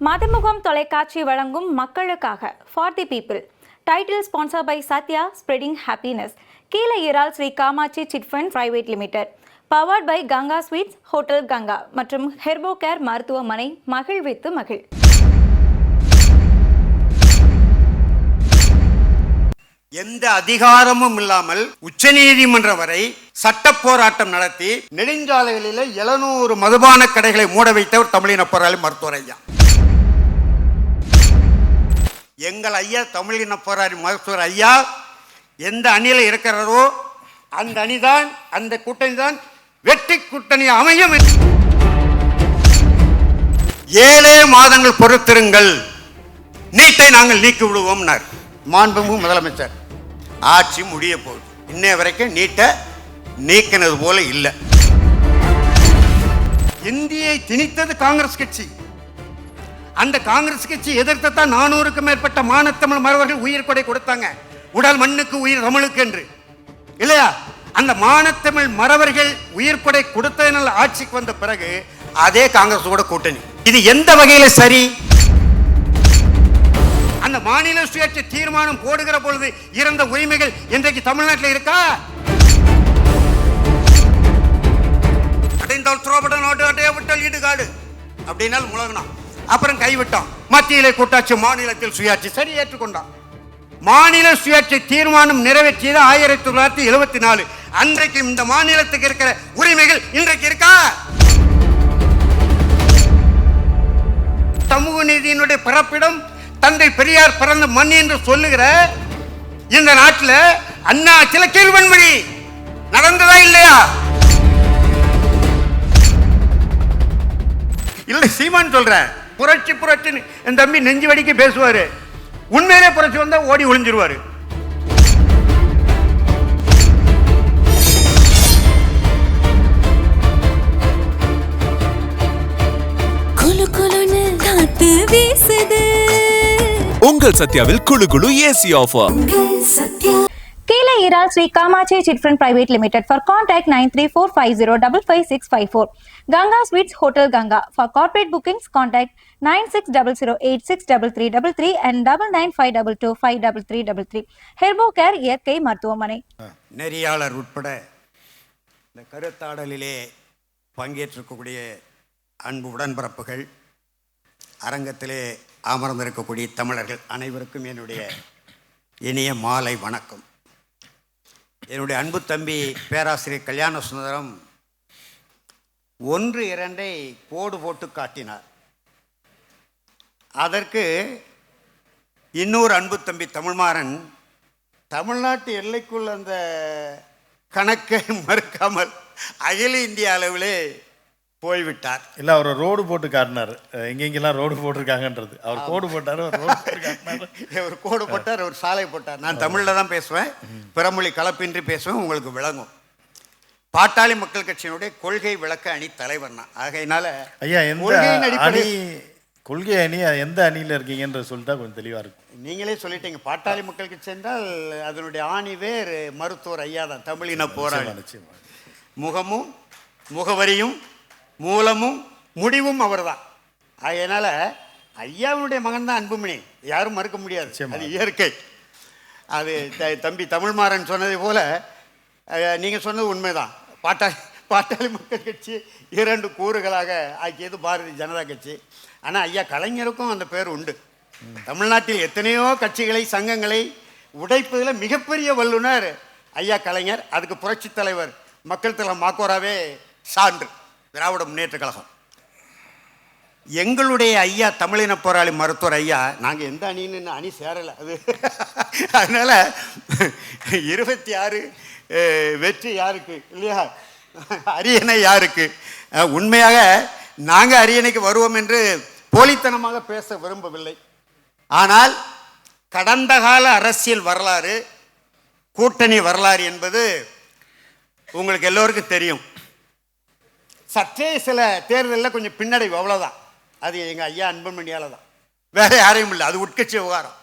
மதிமுகம் தொலைக்காட்சி வழங்கும் மக்களுக்காக for the people. Title sponsor by Sathya spreading happiness. Keelairal Sri Kamatchi chit fund private limited. Powered by Ganga sweets, hotel Ganga மற்றும் Herbo care மருத்துவமனை. மகிழ்வித்து மகிழ். எந்த அதிகாரமும் இல்லாமல் உச்சநீதிமன்றம் வரை சட்ட போராட்டம் நடத்தி நெடுஞ்சாலைகளில் 700 மதுபான கடைகளை மூட வைத்தவர் தமிழின போராளி மருத்துவர் ஐயா. எங்கள் ஐயா தமிழின போராளி மருத்துவர் ஐயா எந்த அணியில் இருக்கிறாரோ அந்த அணிதான், அந்த கூட்டணி தான் வெற்றி கூட்டணி அமையும். 7 மாதங்கள் பொறுத்திருங்கள், நீட்டை நாங்கள் நீக்கி விடுவோம். மாண்புமிகு முதலமைச்சர் ஆட்சி முடிய போகுது, இன்னைய வரைக்கும் நீட்டை நீக்கினது போல இல்லை. இந்தியை திணித்தது காங்கிரஸ் கட்சி. அந்த காங்கிரஸ் கட்சி எதிர்த்தான் 400க்கும் மேற்பட்ட மானத்தமிழ் மறவர்கள் உயிர் கொடை கொடுத்தாங்க. உடல் மண்ணுக்கு உயிர் தமிழுக்கு என்று இல்லையா? அந்த மானத்தமிழ் மறவர்கள் உயிர் கொடை கொடுத்ததனால் ஆட்சிக்கு வந்த பிறகு அதே காங்கிரஸோட கூட்டணி. இது எந்த வகையில சரி? அந்த மாநில சுயாட்சி தீர்மானம் போடுகிற பொழுது இருந்த உரிமைகள் இன்றைக்கு தமிழ்நாட்டில் இருக்கா? அடைந்தால் துரோபட நாடு அடைய விட்டால் ஈடுகாடு அப்படின்னால் முழங்கினான். அப்புறம் கைவிட்டான். மத்தியிலே கூட்டாட்சி, மாநிலத்தில் சுயாட்சி, சரி ஏற்றுக்கொண்டான். மாநில சுயாட்சி தீர்மானம் நிறைவேற்றியது 1974. அன்றைக்கு இந்த மாநிலத்துக்கு இருக்கிற உரிமைகள் இன்றைக்கு இருக்கா? சமூக நீதியினுடைய பிறப்பிடம் தந்தை பெரியார் பிறந்த மண் என்று சொல்லுகிற இந்த நாட்டில் அண்ணா சில கேள்வன்மொழி நடந்ததா இல்லையா? இல்லை, சீமான் சொல்றேன், புரட்சி புரட்சின்னு என் தம்பி நெஞ்சு வடிக்க பேசுவாரு. உண்மையிலே புரட்சி வந்தா ஓடி ஒளிஞ்சிருவாரு. உங்கள் சத்யாவில் குளு குளு AC offer. Keelairal Sri Kamatchi chit fund private limited. For contact 9345055654. Ganga Sweets, Hotel Ganga. For corporate bookings contact 9600863333 and 9952253333. Herbo Care இயற்கை மருத்துவமனை. நெறியாளர் உட்பட இந்த கருத்தாடலிலே பங்கேற்றிருக்கக்கூடிய அன்பு உடன்பிறப்புகள், அரங்கத்திலே அமர்ந்திருக்கக்கூடிய தமிழர்கள் அனைவருக்கும் என்னுடைய இனிய மாலை வணக்கம். என்னுடைய அன்பு தம்பி பேராசிரியர் கல்யாண சுந்தரம் 1-2 கோடு போட்டு காட்டினார். அதற்கு இன்னொரு அன்பு தம்பி தமிழ்மாறன் தமிழ்நாட்டு எல்லைக்குள் அந்த கணக்கை மறுக்காமல் அகில இந்திய அளவிலே போய்விட்டார். இல்லை, அவர் ரோடு போட்டு காட்டினார், எங்கெங்கெல்லாம் ரோடு போட்டிருக்காங்கன்றது. அவர் கோடு போட்டார், ஒரு கோடு போட்டார், ஒரு சாலை போட்டார். நான் தமிழில் தான் பேசுவேன், பிறமொழி கலப்பின்றி பேசுவேன், உங்களுக்கு விளங்கும். பாட்டாளி மக்கள் கட்சியினுடைய கொள்கை விளக்க அணி தலைவர் நான். ஆகையினால ஐயா, கொள்கை அணி எந்த அணியில் இருக்கீங்கன்ற சொல்லிட்டா கொஞ்சம் தெளிவாக இருக்கும். நீங்களே சொல்லிட்டீங்க, பாட்டாளி மக்கள் கட்சி என்றால் அதனுடைய ஆணி வேர் மருத்துவர் ஐயா தான், தமிழின போராளி. முகமும் முகவரியும் மூலமும் முடிவும் அவர் தான். அதனால் ஐயாவுடைய மகன் தான் அன்புமணி, யாரும் மறுக்க முடியாது, அது இயற்கை. அது தம்பி தமிழ்மாறன் சொன்னதை போல நீங்கள் சொன்னது உண்மைதான். பாட்டாளி மக்கள் கட்சி 2 கூறுகளாக ஆக்கியது பாரதிய ஜனதா கட்சி. ஆனால் ஐயா கலைஞருக்கும் அந்த பேர் உண்டு. தமிழ்நாட்டில் எத்தனையோ கட்சிகளை, சங்கங்களை உடைப்பதில் மிகப்பெரிய வல்லுனர் ஐயா கலைஞர். அதுக்கு புரட்சி தலைவர் மக்கள் தலைவர் மாக்கோராவே சான்று. திராவிட முன்னேற்ற கழகம் எங்களுடைய ஐயா தமிழின போராளி மருத்துவர் ஐயா. நாங்கள் எந்த அணின்னு அணி சேரலை, அது அதனால் 26 வெற்றி யாருக்கு இல்லையா, அரியணை யாருக்கு? உண்மையாக நாங்கள் அரியணைக்கு வருவோம் என்று போலித்தனமாக பேச விரும்பவில்லை. ஆனால் கடந்த கால அரசியல் வரலாறு, கூட்டணி வரலாறு என்பது உங்களுக்கு எல்லோருக்கும் தெரியும். சற்றே சில தேர்தலில் கொஞ்சம் பின்னடைவு, அவ்வளோதான். அது எங்கள் ஐயா அன்புமணியால் தான், வேற யாரையும் இல்லை. அது உட்கட்சி விவகாரம்.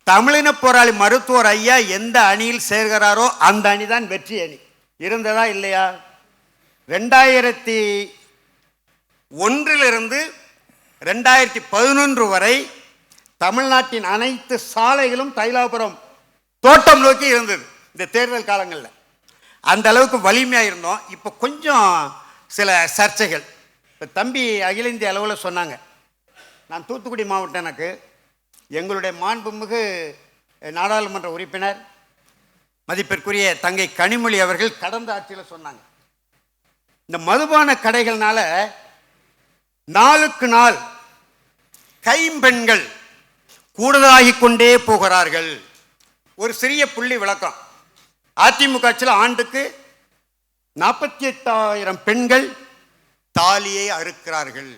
தமிழின போராளி மருத்துவர் ஐயா எந்த அணியில் சேர்கிறாரோ அந்த அணி தான் வெற்றி அணி. இருந்ததா இல்லையா? 2001 2011 வரை தமிழ்நாட்டின் அனைத்து சாலைகளும் தைலாபுரம் தோட்டம் நோக்கி இருந்தது இந்த தேர்தல் காலங்களில். அந்த அளவுக்கு வலிமையாக இருந்தோம். இப்போ கொஞ்சம் சில சர்ச்சைகள். இப்போ தம்பி அகில இந்திய அளவில் சொன்னாங்க. நான் தூத்துக்குடி மாவட்டம், எனக்கு எங்களுடைய மாண்புமிகு நாடாளுமன்ற உறுப்பினர் மதிப்பிற்குரிய தங்கை கனிமொழி அவர்கள் கடந்த ஆட்சியில் சொன்னாங்க, இந்த மதுபான கடைகள்னால நாளுக்கு நாள் கைம்பெண்கள் கூடுதலாகிக் கொண்டே போகிறார்கள். ஒரு சிறிய புள்ளி விளக்கம். அதிமுக ஆட்சியில் ஆண்டுக்கு 48,000 பெண்கள் தாலியை அறுக்கிறார்கள்.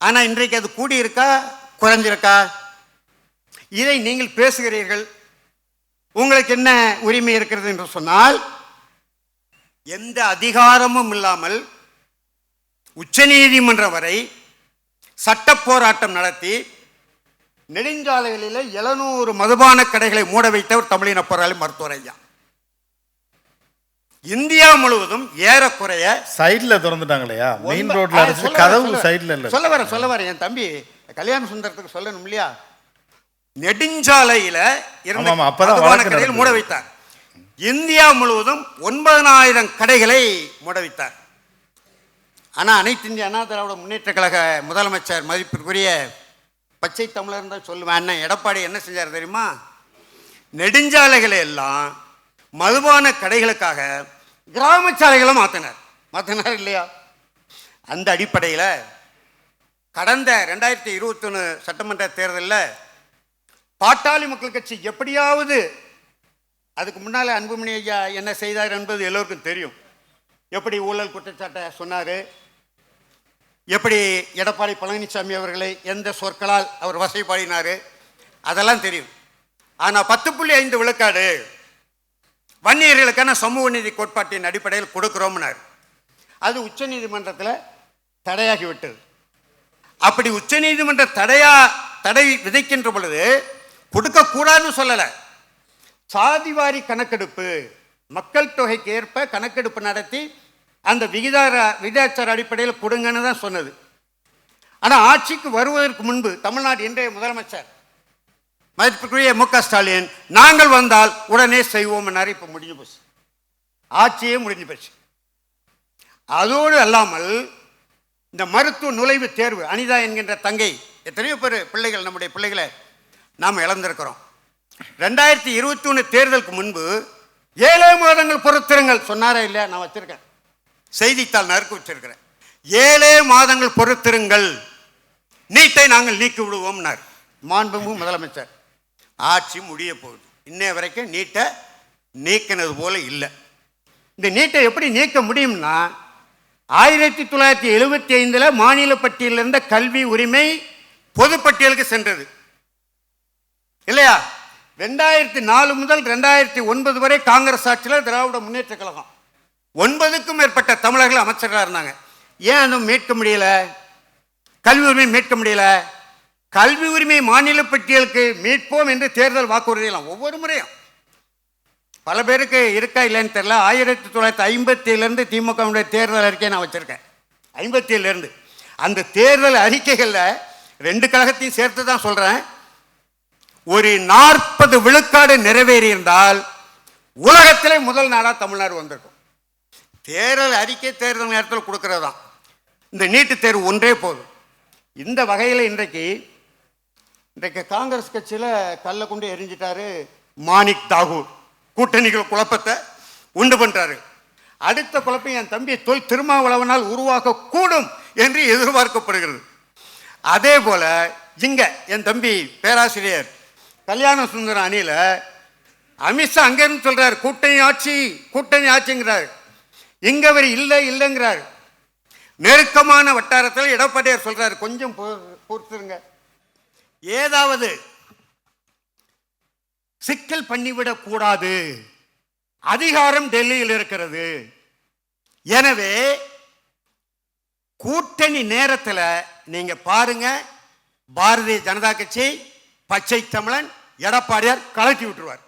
ஆனால் இன்றைக்கு அது கூடியிருக்கா குறைஞ்சிருக்கா? இதை நீங்கள் பேசுகிறீர்கள். உங்களுக்கு என்ன உரிமை இருக்கிறது என்று சொன்னால், எந்த அதிகாரமும் இல்லாமல் உச்சநீதிமன்றம் வரை சட்ட போராட்டம் நடத்தி நெடுஞ்சாலைகளில் 700 மதுபான கடைகளை மூட வைத்தவர் தமிழின போராளி மருத்துவர் ஐயா. இந்தியா முழுவதும் ஏறக்குறைய சைடுல திறந்துட்டாங்களையா, மெயின் ரோட்ல இருந்து கதவு சைடுல இல்ல. சொல்ல வர என் தம்பி கல்யாண சுந்தரத்துக்கு சொல்லணும் இல்லையா, நெடுஞ்சாலையில இருந்த மதுபான கடைகள் மூட வைத்தார். இந்தியா முழுவதும் 9,000 கடைகளை மூட வைத்தார். ஆனா அனைத்து இந்திய அண்ணா திராவிட முன்னேற்ற கழக முதலமைச்சர் மதிப்பிற்குரிய பச்சை தமிழர் தான் சொல்லுவேன், அண்ணன் எடப்பாடி என்ன செஞ்சார் தெரியுமா? நெடுஞ்சாலைகளை எல்லாம் மதுபான கடைகளுக்காக கிராம சாலைகளை மாற்றினார் இல்லையா? அந்த அடிப்படையில் கடந்த 2021 சட்டமன்ற தேர்தலில் பாட்டாளி மக்கள் கட்சி எப்படியாவது, அதுக்கு முன்னால் அன்புமணி ஐயா என்ன செய்தார் என்பது எல்லோருக்கும் தெரியும். எப்படி ஊழல் குற்றச்சாட்டை சொன்னார், எப்படி எடப்பாடி பழனிசாமி அவர்களை எந்த சொற்களால் அவர் வசைப்பாடினார், அதெல்லாம் தெரியும். ஆனால் 10.5 விழுக்காடு வன்னியர்களுக்கான சமூக நீதி கோட்பாட்டின் அடிப்படையில் கொடுக்கிறோம்னார். அது உச்ச நீதிமன்றத்தில் தடையாகிவிட்டது. அப்படி உச்ச நீதிமன்ற தடை விதிக்கின்ற பொழுது கொடுக்கக்கூடாதுன்னு சொல்லலை, சாதிவாரி கணக்கெடுப்பு, மக்கள் தொகைக்கு ஏற்ப கணக்கெடுப்பு நடத்தி அந்த விகிதாச்சார அடிப்படையில் கொடுங்கன்னு தான் சொன்னது. ஆனால் ஆட்சிக்கு வருவதற்கு முன்பு தமிழ்நாடு இன்றைய முதலமைச்சர் மதிப்புக்குரிய மு க ஸ்டாலின், நாங்கள் வந்தால் உடனே செய்வோம். இப்போ முடிஞ்சு போச்சு, ஆட்சியே முடிஞ்சு போச்சு. அதோடு அல்லாமல் இந்த மருத்துவ நுழைவு தேர்வு, அனிதா என்கின்ற தங்கை, எத்தனையோ பேர் பிள்ளைகள், நம்முடைய பிள்ளைகளை நாம் இழந்திருக்கிறோம். 2021 தேர்தலுக்கு முன்பு 7 மாதங்கள் பொறுத்திருங்கள் சொன்னாரே இல்லையா? நான் வச்சிருக்கேன், செய்தித்தாள் நறுக்கு வச்சிருக்கிறேன். 7 மாதங்கள் பொறுத்திருங்கள், நீட்டை நாங்கள் நீக்கி விடுவோம்னார் மாண்புமிகு முதலமைச்சர். ஆட்சி முடிய போகுது, இன்னைய வரைக்கும் நீட்டை நீக்கினது போல இல்லை. இந்த நீட்டை எப்படி நீக்க முடியும்னா, 1975 மாநில பட்டியலில் இருந்த கல்வி உரிமை பொதுப்பட்டியலுக்கு சென்றது இல்லையா? 2004 முதல் 2009 வரை காங்கிரஸ் ஆட்சியில் திராவிட முன்னேற்ற கழகம் 9க்கும் மேற்பட்ட தமிழர்கள் அமைச்சர்களாக இருந்தாங்க. ஏன் அதை மீட்க முடியல? கல்வி உரிமை மீட்க முடியல. கல்வி உரிமை மாநில பட்டியலுக்கு மீட்போம் என்று தேர்தல் வாக்குறுதியெல்லாம் ஒவ்வொரு முறையும் பல பேருக்கு இருக்கா இல்லைன்னு தெரியல. 1957 திமுகவுடைய தேர்தல் அறிக்கையை நான் வச்சிருக்கேன். 57 அந்த தேர்தல் அறிக்கைகளில் 2 கழகத்தையும் சேர்த்து தான் சொல்றேன். ஒரு 40 விழுக்காடு நிறைவேறி இருந்தால் உலகத்திலே முதல் நாடாக தமிழ்நாடு வந்திருக்கும். தேர்தல் அறிக்கை தேர்தல் நேரத்தில் கொடுக்கறது தான். இந்த நீட்டு தேர்வு ஒன்றே போதும். இந்த வகையில் இன்றைக்கு காங்கிரஸ் கட்சியில் கல்லை கொண்டு எரிஞ்சிட்டாரு மாணிக் தாகூர். கூட்டணிகள் குழப்பத்தை உண்டு பண்றாரு. அடுத்த குழப்பம் என் தம்பி தொல் திருமாவளவனால் உருவாக்க கூடும் என்று எதிர்பார்க்கப்படுகிறது. அதே போல இங்க என் தம்பி பேராசிரியர் கல்யாண சுந்தரம் அணியில அமித்ஷா அங்கிருந்து சொல்றாரு கூட்டணி ஆட்சிங்கிறார். இங்க அவர் இல்லைங்கிறார். நெருக்கமான வட்டாரத்தில் எடப்பாடியார் சொல்றாரு, கொஞ்சம் பொறுத்துருங்க, ஏதாவது சிக்கல் பண்ணிவிடக் கூடாது, அதிகாரம் டெல்லியில் இருக்கிறது. எனவே கூட்டணி நேரத்தில் நீங்க பாருங்க, பாரதிய ஜனதா கட்சி, பச்சை தமிழன், எடப்பாடியார் கலட்டி விட்டுருவார்.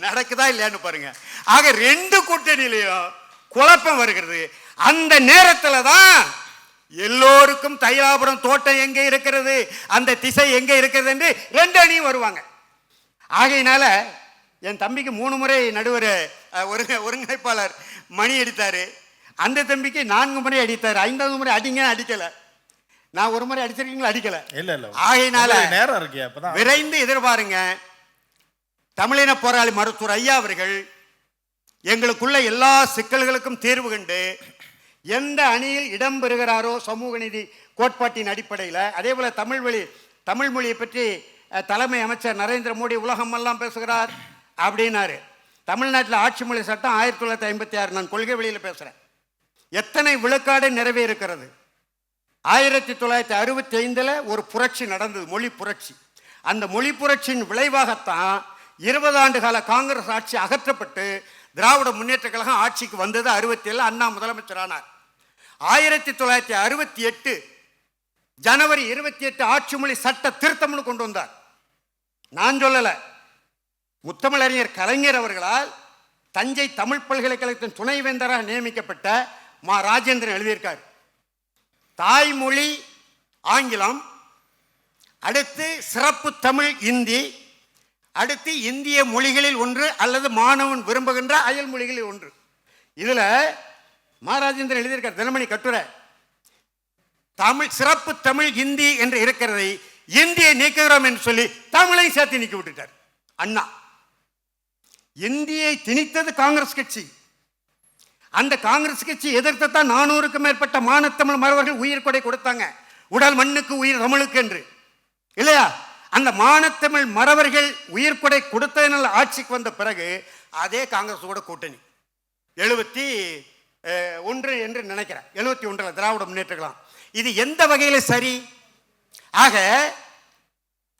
நடக்குதா இல்லையான்னு பாருங்க. ஆக 2 கூட்டணியிலையும் குழப்பம் வருகிறது. அந்த நேரத்தில் தான் எல்லோருக்கும் தைலாபுரம் தோட்டம் எங்கே இருக்கிறது, அந்த திசை எங்கே இருக்கிறது என்று 2 அணியும் வருவாங்க. ஆகையினால என் தம்பிக்கு 3 முறை நடுவர் ஒருங்கிணைப்பாளர் மணி அடித்தார். அந்த தம்பிக்கு 4 முறை அடித்தார். 5வது முறை அடிங்க அடிக்கலை. நான் 1 முறை அடிச்சிருக்கீங்களா? அடிக்கலை. இல்லை. ஆகையினால நேரம் இருக்கு, அப்பதான் விரைந்து எதிர்பாருங்க. தமிழின போராளி மருத்துவர் ஐயா அவர்கள் எங்களுக்குள்ள எல்லா சிக்கல்களுக்கும் தீர்வு கண்டு எந்த அணியில் இடம் பெறுகிறாரோ சமூக நீதி கோட்பாட்டின் அடிப்படையில், அதே போல தமிழ் மொழியை பற்றி தலைமை அமைச்சர் நரேந்திர மோடி உலகமெல்லாம் பேசுகிறார் அப்படின்னாரு. தமிழ்நாட்டில் ஆட்சி மொழி சட்டம் 1956. நான் கொள்கை வெளியில் பேசுகிறேன். எத்தனை விழுக்காடு நிறைவேறுகிறது? 1965 ஒரு புரட்சி நடந்தது, மொழி புரட்சி. அந்த மொழி புரட்சியின் விளைவாகத்தான் 20 ஆண்டு கால காங்கிரஸ் ஆட்சி அகற்றப்பட்டு திராவிட முன்னேற்ற கழகம் ஆட்சிக்கு வந்தது. 67 அண்ணா முதலமைச்சரானார். 1968 ஜனவரி 28 ஆட்சி மொழி சட்ட திருத்தம்னு கொண்டு வந்தார். நான் சொல்லல, முத்தமிழறிஞர் கலைஞர் அவர்களால் தஞ்சை தமிழ் பல்கலைக்கழகத்தின் துணைவேந்தராக நியமிக்கப்பட்ட மா ராஜேந்திரன் எழுதியிருக்கார். தாய்மொழி ஆங்கிலம், அடுத்து சிறப்பு தமிழ் இந்தி, அடுத்து இந்திய மொழிகளில் ஒன்று அல்லது மாணவன் விரும்புகின்ற அயல் மொழிகளில் ஒன்று. இதில் மகாராஜேந்திரன் எழுதியிருக்கார் தினமணி கட்டுரை. தமிழ் சிறப்பு தமிழ் இந்தி என்று இருக்கிறதை இந்தியை நீக்குகிறோம் என்று சொல்லி தமிழை சேர்த்து நீக்கி விட்டுட்டார் அண்ணா. இந்தியை திணித்தது காங்கிரஸ் கட்சி. அந்த காங்கிரஸ் கட்சி எதிர்த்தான் 400க்கும் மேற்பட்ட மானத்தமிழ் மறவர்கள் உயிர் கொடை கொடுத்தாங்க. உடல் மண்ணுக்கு உயிர் தமிழுக்கு என்று, இல்லையா? அந்த மானத்தமிழ் மறவர்கள் உயிர் கொடை கொடுத்ததனால் ஆட்சிக்கு வந்த பிறகு அதே காங்கிரஸோட கூட்டணி 71 என்று நினைக்கிறேன். 71 திராவிட முன்னேற்ற கழகம். இது எந்த வகையில் சரி? ஆக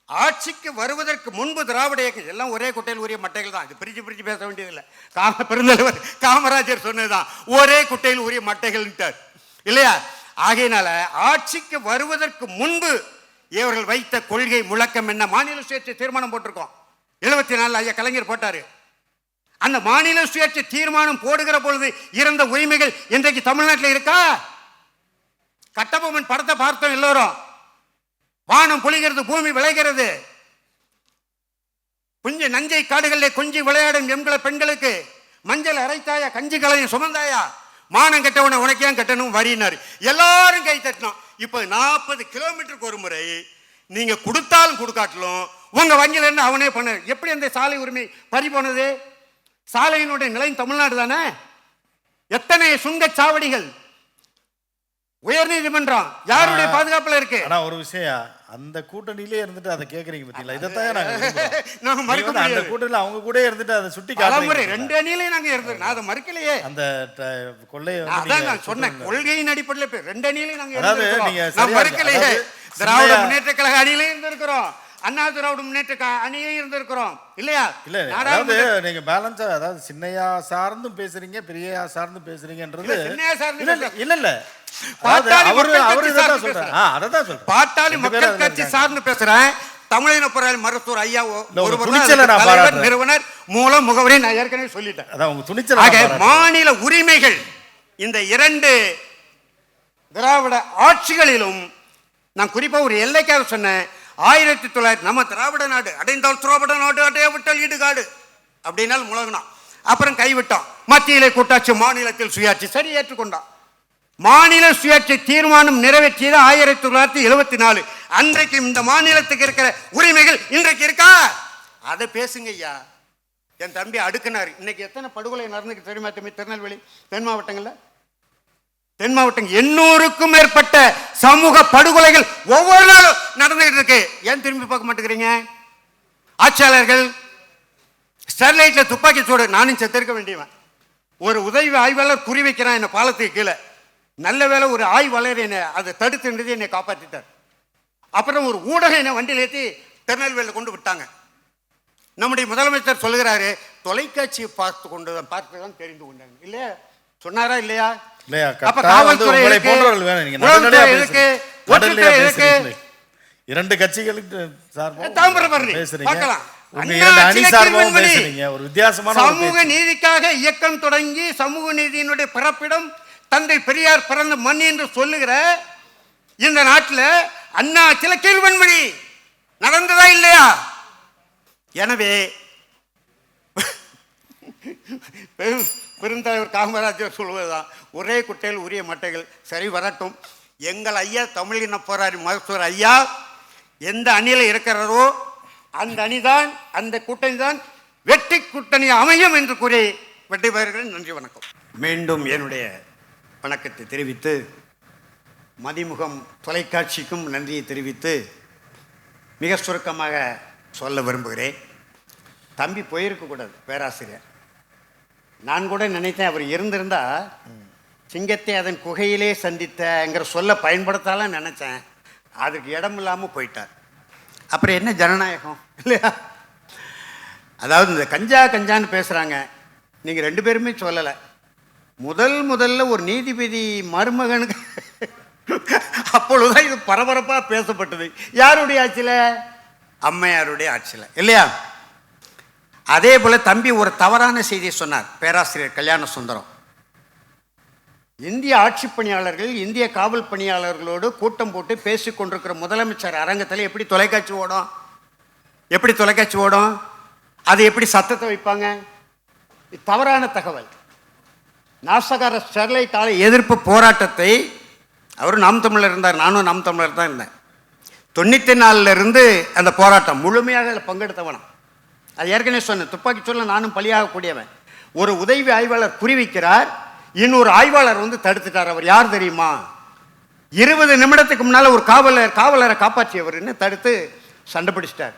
ஆட்சிக்கு வருவதற்கு முன்பு திராவிட இயக்கம் எல்லாம் ஒரே குட்டையில் உரிய மட்டைகள் தான். இது பிரிச்சு பேச வேண்டியதில்லை. பெருந்தலைவர் காமராஜர் சொன்னதுதான், ஒரே குட்டையில் உரிய மட்டைகள், இல்லையா? ஆகையினால ஆட்சிக்கு வருவதற்கு முன்பு இவர்கள் வைத்த கொள்கை முழக்கம் என்ன? மாநில சுயேட்சை தீர்மானம் போட்டிருக்கோம். 74 ஐயா கலைஞர் போட்டாரு. அந்த மாநில சுயேட்சை தீர்மானம் போடுகிற பொழுது இருந்த உரிமைகள் இன்றைக்கு தமிழ்நாட்டில் இருக்கா? கட்டபொம்மன் படத்தை பார்த்தோம் எல்லோரும். வானம் பொழிகிறது, பூமி விளைகிறது. குஞ்சு நஞ்சை காடுகளில் கொஞ்சி விளையாடும் எம்கள பெண்களுக்கு மஞ்சள் அரைத்தாயா, கஞ்சி கலையும் சுமந்தாயா, மானம் கட்டவனை உனக்கு ஏன் கட்டணும் வரினாரு. எல்லாரும் கை தட்டணும். இப்போ 40 கிலோமீட்டருக்கு ஒரு முறை நீங்க கொடுத்தாலும் கொடுக்காட்டலும் உங்க வங்கியில இருந்து அவனே பண்ண. எப்படி அந்த சாலை உரிமை பறி போனது? சாலையினுடைய நிலையம் தமிழ்நாடு தானே. எத்தனை சுங்கச்சாவடிகள், உயர்நீதிமன்றம் யாருடைய பாதுகாப்புல இருக்கு? ஆனா ஒரு விஷயம், அந்த கூட்டணியிலே இருந்துட்டு அதை கேக்குறீங்க பத்தியில, இதைத்தான் நாங்க மறுக்க முடியாது. அந்த கூட்டணியில அவங்க கூட இருந்துட்டு அதை சுட்டி காட்டுறீங்க. 2 அணியிலையும் நாங்க இருந்தோம். நான் அதை மறுக்கலையே. அந்த கொள்ளை அதான் நான் சொன்னேன், கொள்கையின் அடிப்படையில் 2 அணியிலையும் நாங்க இருந்திருக்கோம். நான் மறுக்கலையே. திராவிட முன்னேற்ற கழக அணியிலையும் இருந்திருக்கிறோம், அண்ணா திராவிட முன்னேற்ற அணியிலையும் இருந்திருக்கிறோம், இல்லையா? இல்ல, அதாவது நீங்க பேலன்ஸா, அதாவது சின்னையா சார்ந்தும் பேசுறீங்க, பெரியயா சார்ந்தும் பேசுறீங்கன்றது இல்ல. பாட்டாளி மக்கள் கட்சி சார்ந்து பேசுறேன். தமிழின போராளி மருத்துவர் ஐயா நிறுவனர் மூலம் முகவரி நான் ஏற்கனவே சொல்லிட்டேன். மாநில உரிமைகள் இந்த 2 திராவிட ஆட்சிகளிலும் நான் குறிப்பா ஒரு எல்லைக்காக சொன்னேன். 1900 நம்ம திராவிட நாடு அடைந்தால் திராவிட நாடு, அடைய விட்டால் ஈடுகாடு அப்படின்னால் முழங்கினான். அப்புறம் கைவிட்டான். மத்தியிலே கூட்டாட்சி, மாநிலத்தில் சுயாட்சி, சரி ஏற்றுக்கொண்டான். மாநில சுயாட்சி தீர்மானம் நிறைவேற்றியது 1974. அன்றைக்கு இந்த மாநிலத்துக்கு இருக்கிற உரிமைகள் இன்றைக்கு இருக்கா? அதை பேசுங்க ஐயா. என் தம்பி அடுக்கினார். இன்னைக்கு எத்தனை படுகொலை நடந்துக்கு தெரியுமா? திருநெல்வேலி தென் மாவட்டங்கள்ல, தென் மாவட்டம் 800க்கும் மேற்பட்ட சமூக படுகொலைகள் ஒவ்வொரு நாளும் நடந்துகிட்டு இருக்கு. ஏன் திரும்பி பார்க்க மாட்டேங்கிறீங்க? ஆட்சியாளர்கள் ஸ்டெர்லைட்ல துப்பாக்கி சூடு, நானும் செத்திருக்க வேண்டியவன். ஒரு உதவி ஆய்வாளர் குறி வைக்கிறான் என்ன பாலத்துக்கு கீழே. நல்ல வேலை ஒரு ஆய்வாளர் என்னை அதை தடுத்துன்றது, என்னை காப்பாற்றிட்டார். அப்புறம் ஒரு ஊடகம் என்னை வண்டியில் ஏற்றி திருநெல்வேலியில் கொண்டு விட்டாங்க. நம்முடைய முதலமைச்சர் சொல்லுகிறாரு, தொலைக்காட்சியை பார்த்து தான் தெரிந்து கொண்டாங்க. இல்லையா? சொன்னாரா இல்லையா? அப்ப காவல்துறை இருக்கு, உளவுத்துறை இருக்கு, ஒற்றுத்துறை இருக்கு. 2 கட்சிகளுக்கு தாமிரபரணி பார்க்கலாம். சமூக நீதிக்காக இயக்கம் தொடங்கி சமூக நீதியினுடைய பிறப்பிடம் தந்தை பெரியார் பிறந்த மண் என்று சொல்லுகிற இந்த நாட்டில் அண்ணா சில கீழ்வன்மணி நடந்ததா இல்லையா? எனவே பெருந்தலைவர் காமராஜர் சொல்வதுதான், ஒரே குட்டையில் உரிய மட்டைகள். சரி, வரட்டும். எங்கள் ஐயா தமிழின போராடி மருத்துவர் ஐயா எந்த அணியில் இருக்கிறாரோ அந்த அணிதான், அந்த கூட்டணி தான் வெற்றி கூட்டணி அமையும் என்று கூறி வெற்றி பெறுகிறேன். நன்றி, வணக்கம். மீண்டும் என்னுடைய வணக்கத்தை தெரிவித்து, மதிமுகம் தொலைக்காட்சிக்கும் நன்றியை தெரிவித்து மிக சுருக்கமாக சொல்ல விரும்புகிறேன். தம்பி போயிருக்கக்கூடாது பேராசிரியர். நான் கூட நினைத்தேன் அவர் இருந்திருந்தா சிங்கத்தை அதன் குகையிலே சந்தித்தங்கிற சொல்ல பயன்படுத்தலாம் நினச்சேன். அதுக்கு இடம் இல்லாமல் போயிட்டார். அப்புறம் என்ன ஜனநாயகம் இல்லையா? அதாவது இந்த கஞ்சான்னு பேசுகிறாங்க, நீங்கள் 2 பேருமே சொல்லலை. முதல்ல ஒரு நீதிபதி மருமகனுக்கு அப்பொழுதுதான் இது பரபரப்பாக பேசப்பட்டது. யாருடைய ஆட்சியில்? அம்மையாருடைய ஆட்சியில் இல்லையா? அதே போல தம்பி ஒரு தவறான செய்தியை சொன்னார். பேராசிரியர் கல்யாண சுந்தரம் இந்திய ஆட்சி பணியாளர்கள், இந்திய காவல் பணியாளர்களோடு கூட்டம் போட்டு பேசிக் கொண்டிருக்கிற முதலமைச்சர் அரங்கத்தில் எப்படி தொலைக்காட்சி ஓடும்? அது எப்படி சத்தத்தை வைப்பாங்க? தவறான தகவல். நாசகார ஸ்டெர்லைட் ஆலை எதிர்ப்பு போராட்டத்தை அவர் நாம் தமிழர் இருந்தார், நானும் நாம் தமிழர் தான் இருந்தேன். 94 இருந்து அந்த போராட்டம் முழுமையாக அதில் பங்கெடுத்தவனம். அது ஏற்கனவே சொன்னேன். துப்பாக்கி சொல்ல நானும் பலியாகக்கூடியவன். ஒரு உதவி ஆய்வாளர் குறிவிக்கிறார், இன்னொரு ஆய்வாளர் வந்து தடுத்துட்டார். அவர் யார் தெரியுமா? 20 நிமிடத்துக்கு முன்னால் ஒரு காவலரை காப்பாற்றியவர்னு தடுத்து சண்டை பிடிச்சிட்டார்.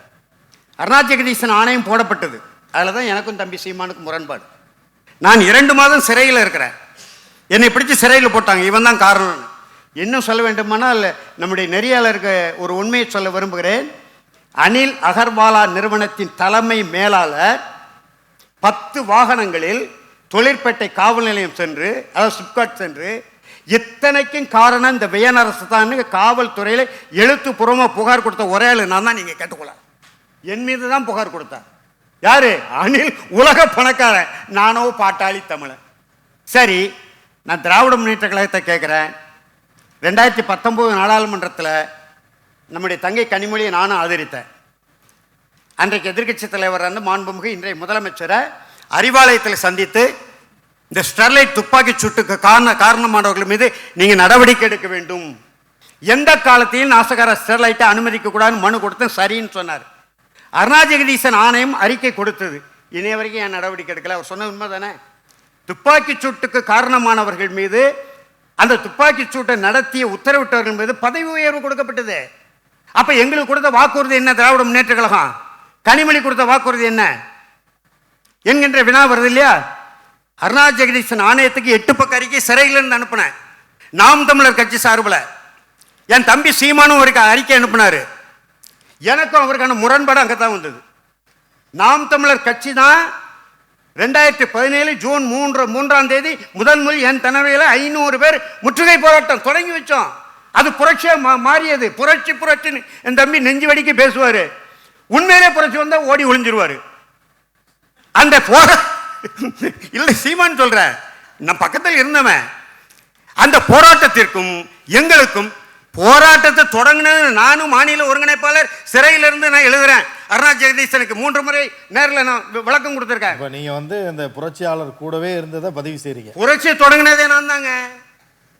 அருணா ஜெகதீசன் ஆணையம் போடப்பட்டது. அதில் தான் எனக்கும் தம்பி சீமானுக்கும் முரண்பாடு. நான் 2 மாதம் சிறையில் இருக்கிறேன். என்னை பிடிச்சி சிறையில் போட்டாங்க. இவன் தான் காரணம். இன்னும் சொல்ல வேண்டுமானால் நம்முடைய நெறியாளருக்கு ஒரு உண்மையை சொல்ல விரும்புகிறேன். அனில் அகர்வாலா நிறுவனத்தின் தலைமை மேலாளர் 10 வாகனங்களில் தொழிற்பேட்டை காவல் நிலையம் சென்று, அதாவது சிப்காட் சென்று, இத்தனைக்கும் காரணம் இந்த வியன் அரசு தான் காவல்துறையில் எழுத்துப்பூர்வமாக புகார் கொடுத்த ஒரே ஆள் நான் தான். நீங்கள் கேட்டுக்கொள்ள, என் மீது தான் புகார் கொடுத்தார். யாரு? அனில். உலக பணக்காரன். நானோ பாட்டாளி தமிழன். சரி, நான் திராவிட முன்னேற்ற கழகத்தை கேட்குறேன். 2019 நாடாளுமன்றத்தில் நம்முடைய தங்கை கனிமொழியை நானும் ஆதரித்தேன். அன்றைக்கு எதிர்க்கட்சி தலைவர் வந்து மாண்புமிகு இன்றைய முதலமைச்சரை அறிவாலயத்தில் சந்தித்து இந்த ஸ்டெர்லைட் துப்பாக்கி சூட்டுக்கு காரணமானவர்கள் மீது நீங்கள் நடவடிக்கை எடுக்க வேண்டும், எந்த காலத்தையும் நாசகார ஸ்டெர்லைட்டை அனுமதிக்க கூடாதுன்னு மனு கொடுத்தேன். சரின்னு சொன்னார். அருணா ஜெகதீசன் ஆணையம் அறிக்கை கொடுத்தது. இணைய வரைக்கும் என் நடவடிக்கை எடுக்கல. அவர் சொன்ன உண்மை தானே? துப்பாக்கி சூட்டுக்கு காரணமானவர்கள் மீது, அந்த துப்பாக்கி சூட்டை நடத்திய உத்தரவிட்டவர்கள் மீது பதவி உயர்வு கொடுக்கப்பட்டது. அப்ப எங்களுக்கு கொடுத்த வாக்குறுதி என்ன? திராவிட முன்னேற்ற கழகம் கனிமொழி கொடுத்த வாக்குறுதி என்ன என்கின்ற வினா வருது இல்லையா? அருணா ஜெகதீசன் ஆணையத்துக்கு 8 பக்க அறிக்கை சிறையிலிருந்து அனுப்பினேன். நாம் தமிழர் கட்சி சார்பில் என் தம்பி சீமானும் ஒரு அறிக்கை அனுப்பினாரு. எனக்கும் அவருக்கான முரண்பாடு அங்கதான் வந்தது. நாம் தமிழர் கட்சி தான் 2017 ஜூன் 3ஆம் தேதி முதல் என் தலைமையில் 500 பேர் முற்றுகை போராட்டம் தொடங்கி வச்சோம். அது புரட்சியாக மாறியது. புரட்சின்னு என் தம்பி நெஞ்சு வடிக்க பேசுவார். உண்மையிலே புரட்சி வந்தால் ஓடி ஒளிஞ்சிருவார். அந்த இல்லை சீமான் சொல்ற, நான் பக்கத்தில் இருந்தவன். அந்த போராட்டத்திற்கும் எங்களுக்கும் போராட்டத்தை தொடங்கினது நானும் மாநில ஒருங்கிணைப்பாளர் சிறையிலிருந்து நான் எழுதுறேன். அருணா ஜெகதீசனுக்கு 3 முறை நேரில் நான் விளக்கம் கொடுத்துருக்கேன். இப்போ நீங்கள் வந்து இந்த புரட்சியாளர் கூடவே இருந்ததை பதிவு செய்றீங்க. புரட்சி தொடங்கினதே நான் தாங்க.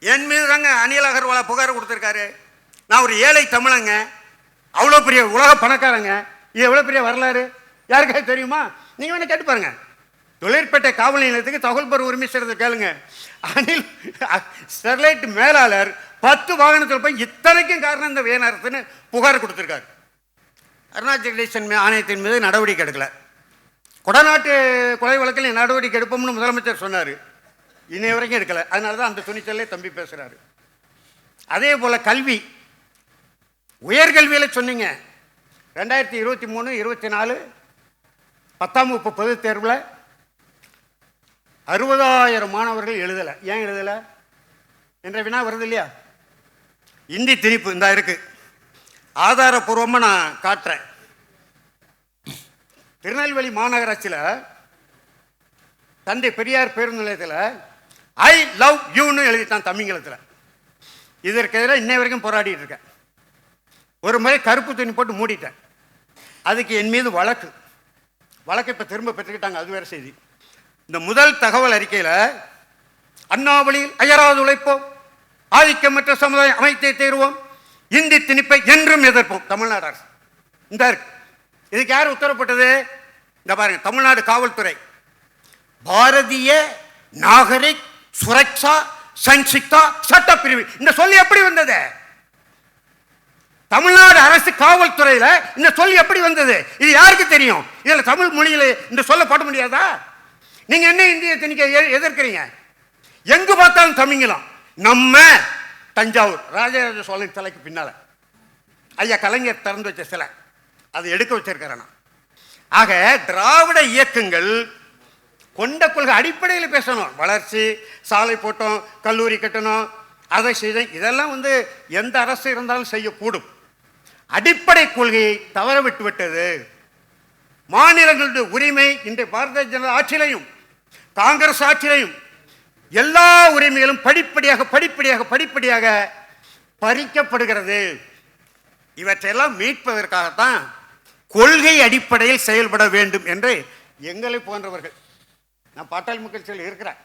என் மீது தாங்க அனில் அகர்வாலா புகார் கொடுத்துருக்காரு. நான் ஒரு ஏழை தமிழங்க, அவ்வளோ பெரிய உலக பணக்காரங்க. இது எவ்வளோ பெரிய வரலாறு யாருக்காவது தெரியுமா? நீங்கள் வேணா கேட்டு பாருங்க. தொழிற்பேட்டை காவல் நிலையத்துக்கு தகவல் பெற உரிமை செய்யறது கேளுங்க. அனில் ஸ்டெர்லைட் மேலாளர் 10 வாகனத்தில் போய் இத்தனைக்கும் காரணம் இந்த வியன் அரசுன்னு புகார் கொடுத்துருக்காரு. அருணா ஜெகதீசன் ஆணையத்தின் மீது நடவடிக்கை எடுக்கல. கொடநாட்டு கொலை வழக்கில் நடவடிக்கை எடுப்போம்னு முதலமைச்சர் சொன்னார். இன்னைய வரைக்கும் எடுக்கல. அதனால தான் அந்த துணிச்சலே தம்பி பேசுகிறாரு. அதே போல் கல்வி, உயர்கல்வியில் சொன்னீங்க 2023, 24 10ஆம் வகுப்பு பொதுத் தேர்வில் 60,000 மாணவர்கள் எழுதலை. ஏன் எழுதலை என்ற வினா வருது இல்லையா? இந்தி திணிப்பு இந்த இருக்கு, ஆதாரபூர்வமாக நான் காட்டுறேன். திருநெல்வேலி மாநகராட்சியில் தந்தை பெரியார் பேருந்து நிலையத்தில் ஐ லவ் யூன்னு எழுதிட்டான் தமிழகத்தில். இதற்கு எதிராக இன்னை வரைக்கும் போராடிட்டு இருக்கேன். ஒரு முறை கருப்பு துணி போட்டு மூடிட்டேன். அதுக்கு என் மீது வழக்கு இப்போ திரும்ப பெற்றுக்கிட்டாங்க. அது வேற செய்தி. இந்த முதல் தகவல் அறிக்கையில் அண்ணாவளியில் அயராது உழைப்போம், ஆதிக்கமற்ற சமுதாயம் அமைத்தே தீர்வோம், இந்தி திணிப்பை என்றும் எதிர்ப்போம். தமிழ்நாடு அரசு இந்த இருக்கு. இதுக்கு யார் உத்தரப்பட்டது? இந்த பாருங்க, தமிழ்நாடு காவல்துறை பாரதிய நாகரிக் சுரக்ஷா சஞ்சிக்தா சட்டப்பிரிவு. இந்த சொல்லி எப்படி வந்தது? தமிழ்நாடு அரசு காவல்துறையில இந்த சொல்லி எப்படி வந்தது? இது யாருக்கு தெரியும்? இதுல தமிழ் மொழியில இந்த சொல்ல போட முடியாதா? நீங்க என்ன இந்திய திணிக்க எதிர்க்கிறீங்க? எங்கு பார்த்தாலும் தமிங்கலாம். நம்ம தஞ்சாவூர் ராஜராஜ சோழன் சிலைக்கு பின்னால ஐயா கலைஞர் திறந்து வச்ச சிலை, அதை எடுக்க வச்சிருக்கிறேன். ஆக திராவிட இயக்கங்கள் கொண்ட கொள்கை அடிப்படையில் பேசணும். வளர்ச்சி, சாலை போட்டோம், கல்லூரி கட்டணும், அதை செய்தோம், இதெல்லாம் எந்த அரசு இருந்தாலும் செய்யக்கூடும். அடிப்படை கொள்கையை தவற விட்டு விட்டது. மாநிலங்களுடைய உரிமை இன்றைய பாரதிய ஜனதா ஆட்சியிலையும் காங்கிரஸ் ஆட்சியிலையும் எல்லா உரிமைகளும் படிப்படியாக பறிக்கப்படுகிறது. இவற்றையெல்லாம் மீட்பதற்காகத்தான் கொள்கை அடிப்படையில் செயல்பட வேண்டும் என்று எங்களை போன்றவர்கள், நான் பாட்டாளி மக்கள் கட்சியில் இருக்கிறேன்,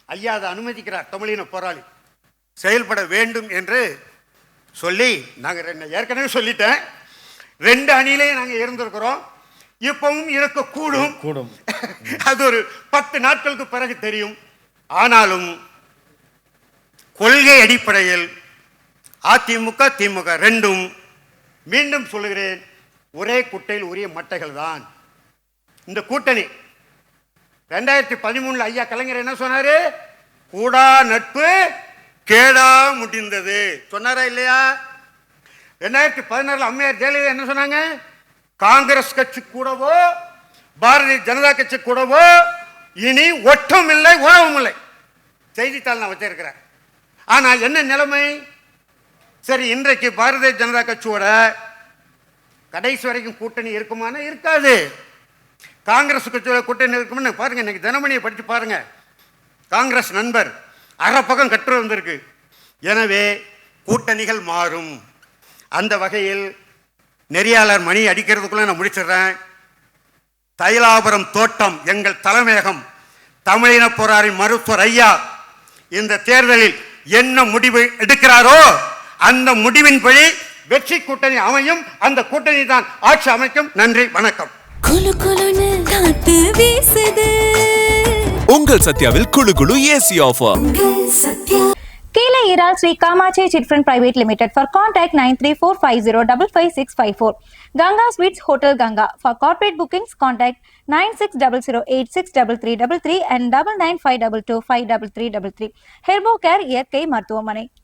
ஐயா அதை அனுமதிக்கிறார், தமிழின போராளி செயல்பட வேண்டும் என்று சொல்லி நாங்கள் ஏற்கனவே சொல்லிட்டேன். 2 அணியிலே நாங்கள் இருந்திருக்கிறோம். இப்பவும் இருக்கக்கூடும். அது ஒரு 10 நாட்களுக்கு பிறகு தெரியும். ஆனாலும் கொள்கை அடிப்படையில் அதிமுக திமுக ரெண்டும், மீண்டும் சொல்லுகிறேன், ஒரே குட்டையில் உரிய மட்டைகள் தான். இந்த கூட்டணி 2013 ஐயா கலைஞர் என்ன சொன்னாரு? கூடா நட்பு கேடா முடிந்தது சொன்னாரா இல்லையா? 2016 அம்மையார் ஜெயலலிதா என்ன சொன்னாங்க? காங்கிரஸ் கட்சி கூடவோ பாரதிய ஜனதா கட்சி கூடவோ இனி ஒட்டும் இல்லை, உறவும் இல்லை. செய்தித்தாள் நான் வச்சிருக்கிறேன். ஆனால் என்ன நிலைமை? சரி, இன்றைக்கு பாரதிய ஜனதா கட்சியோட கடைசி வரைக்கும் கூட்டணி இருக்குமானா இருக்காது. காங்கிரஸ் கட்சியோட கூட்டணி இருக்கும்னு பாருங்க, இன்னைக்கு தினமணியை படித்து பாருங்க. காங்கிரஸ் நண்பர் அரை பக்கம் கட்டுரை வந்திருக்கு. எனவே கூட்டணிகள் மாறும். அந்த வகையில் நெறியாளர் மணி அடிக்கிறதுக்குள்ள நான் முடிச்சிடுறேன். தைலாபுரம் தோட்டம் எங்கள் தலைமையகம். தமிழின போராளி மருத்துவர் ஐயா இந்த தேர்தலில் என்ன முடிவு எடுக்கிறாரோ அந்த முடிவின்படி வெற்றி கூட்டணி அமையும். அந்த கூட்டணி தான் ஆட்சி அமைக்கும். நன்றி, வணக்கம். உங்கள் சத்யாவில் குளு குளு AC offer. Kela Iral Sri Kamachi Chit Fund Private Limited. For contact 9345055654. Ganga Sweets Hotel Ganga. For corporate bookings contact 9600863333 and 9952253333. Herbo Care இயற்கை மருத்துவமனை.